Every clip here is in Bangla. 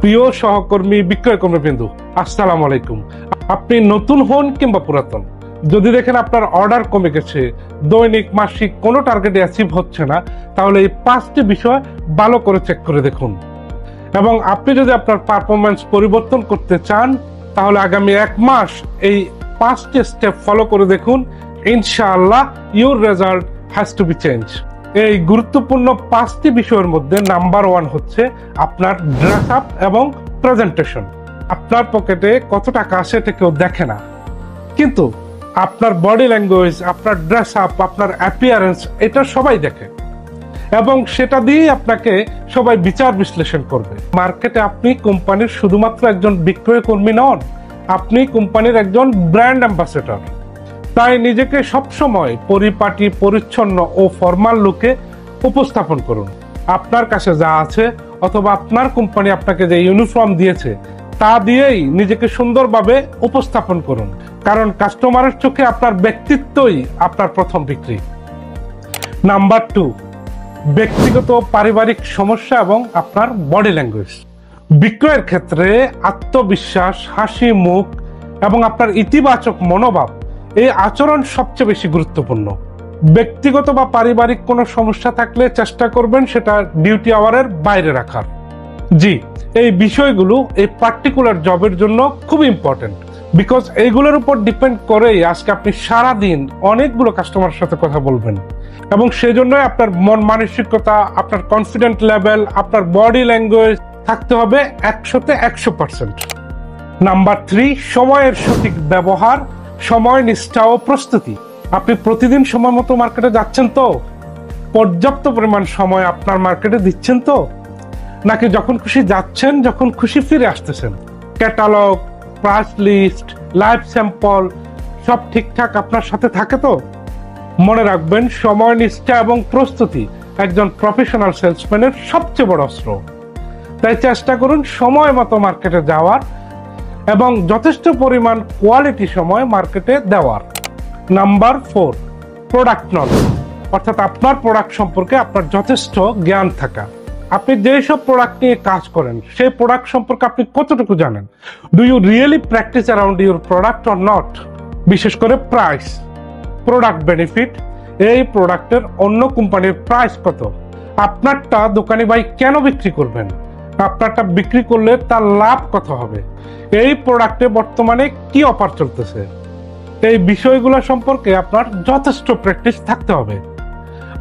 প্রিয় সহকর্মী বিক্রয় কর্মীবৃন্দ, আসসালামু আলাইকুম। আপনি নতুন হন কিংবা পুরাতন, যদি দেখেন আপনার অর্ডার কমে গেছে, দৈনিক মাসিক কোনো টার্গেট অ্যাচিভ হচ্ছে না, তাহলে এই 5টি বিষয় ভালো করে চেক করে দেখুন। এবং আপনি যদি আপনার পারফরমেন্স পরিবর্তন করতে চান, তাহলে আগামী 1 মাস এই 5টি স্টেপ ফলো করে দেখুন। ইনশাআল্লাহ your result has to be change. এই গুরুত্বপূর্ণ 5টি বিষয়ের মধ্যে নাম্বার 1 হচ্ছে আপনার ড্রেস আপ এবং প্রেজেন্টেশন। আপনার পকেটে কত টাকা আসে এটা কেউ দেখে না, কিন্তু আপনার বডি ল্যাঙ্গুয়েজ, আপনার ড্রেস আপ, আপনার অ্যাপিয়ারেন্স, এটা সবাই দেখে এবং সেটা দিয়েই আপনাকে সবাই বিচার বিশ্লেষণ করবে। মার্কেটে আপনি কোম্পানির শুধুমাত্র একজন বিক্রয় কর্মী নন, আপনি কোম্পানির একজন ব্র্যান্ড অ্যাম্বাসেডর। তাই নিজেকে সবসময় পরিপাটি, পরিচ্ছন্ন ও ফর্মাল লুকে উপস্থাপন করুন। আপনার কাছে যা আছে অথবা আপনার কোম্পানি আপনাকে যে ইউনিফর্ম দিয়েছে তা দিয়েই নিজেকে সুন্দরভাবে উপস্থাপন করুন, কারণ কাস্টমারের চোখে আপনার ব্যক্তিত্বই আপনার প্রথম বিক্রি। নাম্বার 2, ব্যক্তিগত পারিবারিক সমস্যা এবং আপনার বডি ল্যাঙ্গুয়েজ। বিক্রয়ের ক্ষেত্রে আত্মবিশ্বাস, হাসি মুখ এবং আপনার ইতিবাচক মনোভাব, এই আচরণ সবচেয়ে বেশি গুরুত্বপূর্ণ। ব্যক্তিগত বা পারিবারিক কোনো সমস্যা থাকলে চেষ্টা করবেন সেটা ডিউটি আওয়ারের বাইরে রাখার। জি, এই বিষয়গুলো এই পার্টিকুলার জবের জন্য খুব ইম্পর্টেন্ট, বিকজ এইগুলোর উপর ডিপেন্ড করেই আজকে আপনি সারাদিন অনেকগুলো কাস্টমারের সাথে কথা বলবেন এবং সেজন্যই আপনার মন মানসিকতা, আপনার কনফিডেন্ট লেভেল, আপনার বডি ল্যাঙ্গুয়েজ থাকতে হবে 100তে 100%। নাম্বার 3, সময়ের সঠিক ব্যবহার, সময় নিষ্ঠা ও প্রস্তুতি। আপনি প্রতিদিন সময় মতো মার্কেটে যাচ্ছেন তো? পর্যাপ্ত পরিমাণ সময় আপনার মার্কেটে দিচ্ছেন তো? নাকি যখন খুশি যাচ্ছেন, যখন খুশি ফিরে আসতেছেন? Catalogue, price list, live sample সব ঠিকঠাক আপনার সাথে থাকে তো? মনে রাখবেন, সময় নিষ্ঠা এবং প্রস্তুতি একজন প্রফেশনাল সেলসম্যানের সবচেয়ে বড় অস্ত্র। তাই চেষ্টা করুন সময় মতো মার্কেটে যাওয়ার এবং যথেষ্ট পরিমাণ কোয়ালিটি সময় মার্কেটে দেওয়ার। নাম্বার 4, প্রোডাক্ট নলেজ, অর্থাৎ আপনার প্রোডাক্ট সম্পর্কে আপনার যথেষ্ট জ্ঞান থাকা। আপনি যেসব প্রোডাক্ট নিয়ে কাজ করেন সেই প্রোডাক্ট সম্পর্কে আপনি কতটুকু জানেন? Do you really practise around your product or not? বিশেষ করে প্রাইস, প্রোডাক্ট বেনিফিট, এই প্রোডাক্টের অন্য কোম্পানির প্রাইস কত, আপনারটা দোকানি ভাই কেন বিক্রি করবেন, আপনারটা বিক্রি করলে তার লাভ কত হবে, এই প্রোডাক্টে বর্তমানে কি অফার চলতেছে, এই বিষয়গুলো সম্পর্কে আপনার যথেষ্ট প্র্যাকটিস থাকতে হবে।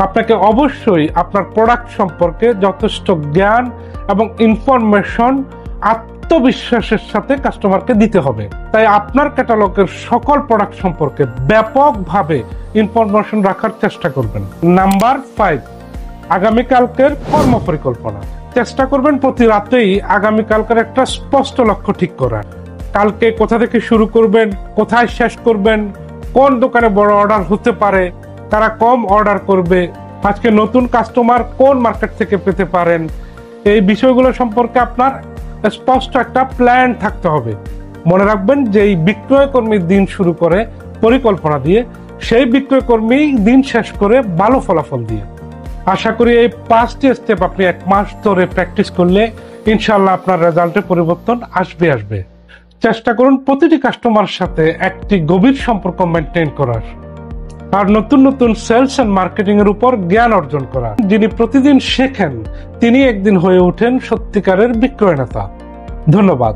আপনাকে অবশ্যই আপনার প্রোডাক্ট সম্পর্কে যথেষ্ট জ্ঞান এবং ইনফরমেশন আত্মবিশ্বাসের সাথে কাস্টমারকে দিতে হবে। তাই আপনার ক্যাটালগের সকল প্রোডাক্ট সম্পর্কে ব্যাপকভাবে ইনফরমেশন রাখার চেষ্টা করবেন। নাম্বার 5, আগামীকালকের কর্ম পরিকল্পনা। চেষ্টা করবেন প্রতি রাতেই আগামীকালকের একটা স্পষ্ট লক্ষ্য ঠিক করার। কালকে কোথা থেকে শুরু করবেন, কোথায় শেষ করবেন, কোন দোকানে বড় অর্ডার হতে পারে, তারা কম অর্ডার করবে, আজকে নতুন কাস্টমার কোন মার্কেট থেকে পেতে পারেন, এই বিষয়গুলো সম্পর্কে আপনার স্পষ্ট একটা প্ল্যান থাকতে হবে। মনে রাখবেন যে এই বিক্রয় কর্মী দিন শুরু করে পরিকল্পনা দিয়ে, সেই বিক্রয় কর্মী দিন শেষ করে ভালো ফলাফল দিয়ে। আশা করি এই 5টি স্টেপ আপনি 1 মাস ধরে প্র্যাকটিস করলে ইনশাআল্লাহ আপনার রেজাল্টে পরিবর্তন আসবে। চেষ্টা করুন প্রতিটি কাস্টমারের সাথে একটি গভীর সম্পর্ক মেনটেন করার আর নতুন নতুন সেলস এন্ড মার্কেটিং এর উপর জ্ঞান অর্জন করা। যিনি প্রতিদিন শেখেন তিনি একদিন হয়ে ওঠেন সত্যিকারের বিক্রয় নেতা। ধন্যবাদ।